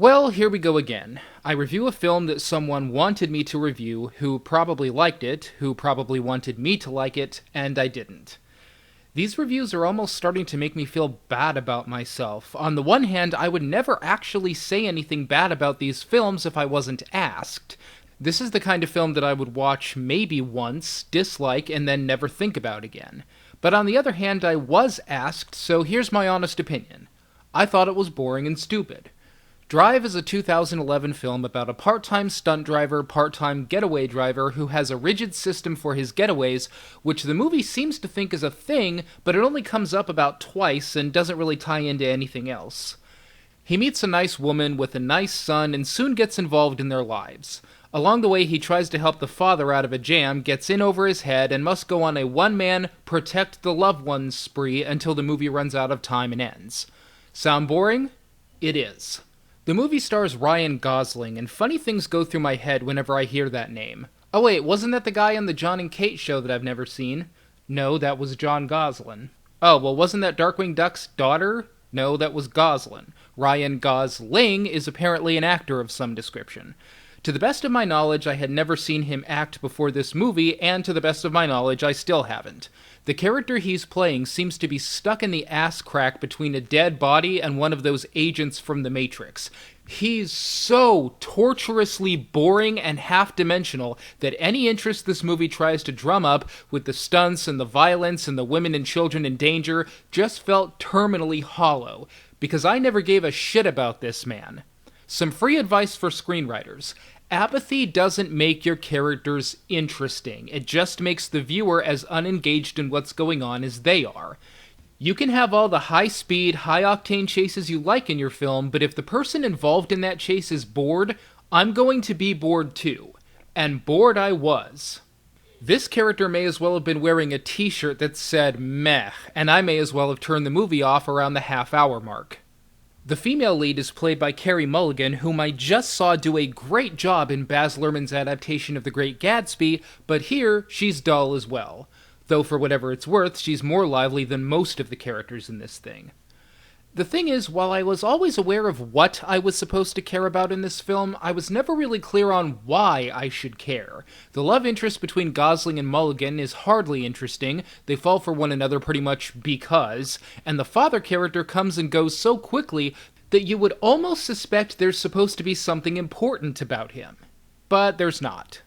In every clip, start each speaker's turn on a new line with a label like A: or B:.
A: Well, here we go again. I review a film that someone wanted me to review, who probably liked it, who probably wanted me to like it, and I didn't. These reviews are almost starting to make me feel bad about myself. On the one hand, I would never actually say anything bad about these films if I wasn't asked. This is the kind of film that I would watch maybe once, dislike, and then never think about again. But on the other hand, I was asked, so here's my honest opinion. I thought it was boring and stupid. Drive is a 2011 film about a part-time stunt driver, part-time getaway driver who has a rigid system for his getaways, which the movie seems to think is a thing, but it only comes up about twice and doesn't really tie into anything else. He meets a nice woman with a nice son and soon gets involved in their lives. Along the way, he tries to help the father out of a jam, gets in over his head, and must go on a one-man protect the loved ones spree until the movie runs out of time and ends. Sound boring? It is. The movie stars Ryan Gosling, and funny things go through my head whenever I hear that name. Oh wait, wasn't that the guy on the John and Kate show that I've never seen? No, that was John Gosling. Oh, well, wasn't that Darkwing Duck's daughter? No, that was Gosling. Ryan Gosling is apparently an actor of some description. To the best of my knowledge, I had never seen him act before this movie, and to the best of my knowledge, I still haven't. The character he's playing seems to be stuck in the ass crack between a dead body and one of those agents from the Matrix. He's so torturously boring and half-dimensional that any interest this movie tries to drum up with the stunts and the violence and the women and children in danger just felt terminally hollow, because I never gave a shit about this man. Some free advice for screenwriters. Apathy doesn't make your characters interesting. It just makes the viewer as unengaged in what's going on as they are. You can have all the high-speed, high-octane chases you like in your film, but if the person involved in that chase is bored, I'm going to be bored too. And bored I was. This character may as well have been wearing a t-shirt that said meh, and I may as well have turned the movie off around the half-hour mark. The female lead is played by Carey Mulligan, whom I just saw do a great job in Baz Luhrmann's adaptation of The Great Gatsby, but here, she's dull as well. Though for whatever it's worth, she's more lively than most of the characters in this thing. The thing is, while I was always aware of what I was supposed to care about in this film, I was never really clear on why I should care. The love interest between Gosling and Mulligan is hardly interesting, they fall for one another pretty much because, and the father character comes and goes so quickly that you would almost suspect there's supposed to be something important about him. But there's not.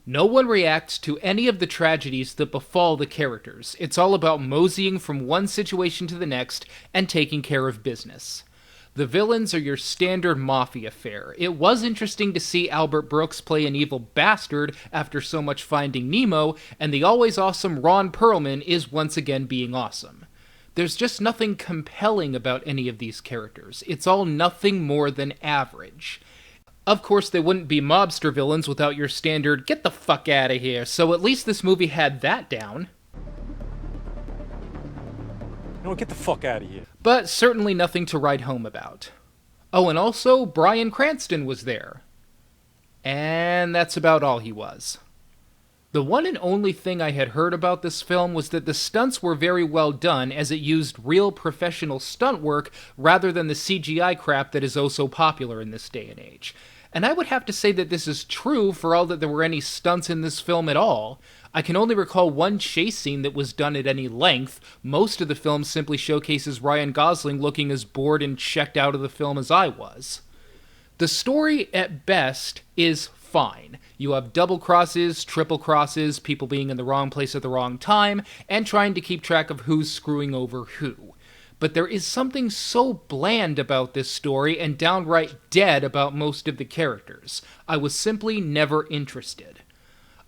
A: No one reacts to any of the tragedies that befall the characters. It's all about moseying from one situation to the next and taking care of business. The villains are your standard mafia fare. It was interesting to see Albert Brooks play an evil bastard after so much Finding Nemo, and the always awesome Ron Perlman is once again being awesome. There's just nothing compelling about any of these characters. It's all nothing more than average. Of course, they wouldn't be mobster villains without your standard, get the fuck out of here, so at least this movie had that down.
B: No, get the fuck out of here.
A: But certainly nothing to write home about. Oh, and also, Bryan Cranston was there. And that's about all he was. The one and only thing I had heard about this film was that the stunts were very well done, as it used real professional stunt work rather than the CGI crap that is oh so popular in this day and age. And I would have to say that this is true for all that there were any stunts in this film at all. I can only recall one chase scene that was done at any length. Most of the film simply showcases Ryan Gosling looking as bored and checked out of the film as I was. The story, at best, is fine. You have double crosses, triple crosses, people being in the wrong place at the wrong time, and trying to keep track of who's screwing over who. But there is something so bland about this story and downright dead about most of the characters. I was simply never interested.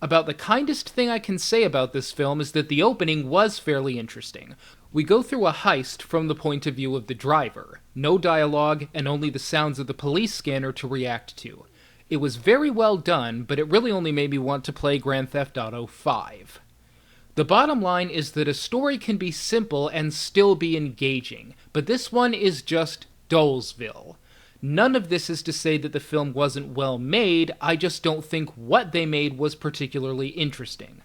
A: About the kindest thing I can say about this film is that the opening was fairly interesting. We go through a heist from the point of view of the driver. No dialogue, and only the sounds of the police scanner to react to. It was very well done, but it really only made me want to play Grand Theft Auto 5. The bottom line is that a story can be simple and still be engaging, but this one is just Dolesville. None of this is to say that the film wasn't well made, I just don't think what they made was particularly interesting.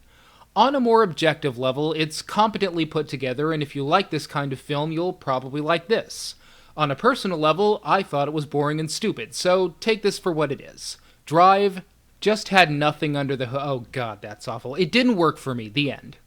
A: On a more objective level, it's competently put together, and if you like this kind of film, you'll probably like this. On a personal level, I thought it was boring and stupid, so take this for what it is. Drive just had nothing under the hood. Oh god, that's awful. It didn't work for me. The end.